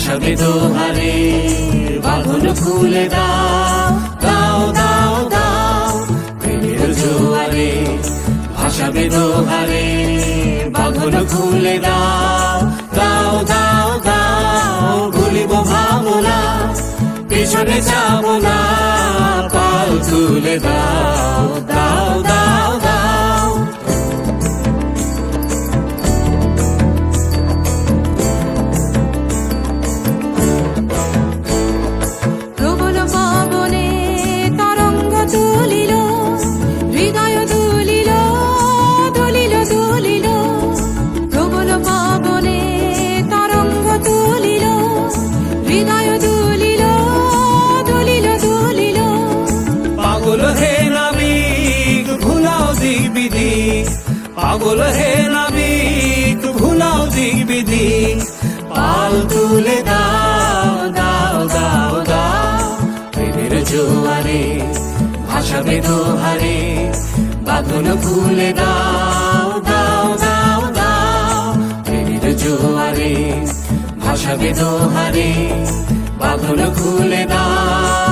ভাসাবে দোহারে, বাঁধন খুলে দাও, দাও দাও দাও প্রেমের জোয়ারে। ভাসাবে দোহারে, বাঁধন খুলে দাও, দাও দাও দাও ভুলিব ভাবনা, পিছনে যাব না, পাল তুলে দাও, দাও দাও দাও। প্রবল পবনে তরঙ্গ তুলিল, হৃদয় দুলিল, দুলিল দুলিল। প্রবল পবনে তরঙ্গ তুলিল, হৃদয় দুলিল, দুলিল দুলিল। পাগল হে নাবিক ভুলাও দিক বিদিক, পাগল হে নাবিক ভুলাও দিক বিদিক। পাল তুলে দাও, দাও দাও দাও প্রেমের জোয়ারে। ভাসাবে দোহারে, বাঁধন খুলে দাও, দাও দাও দাও প্রেমের জোয়ারে। ভাসাবে দোহারে, বাঁধন খুলে দাও।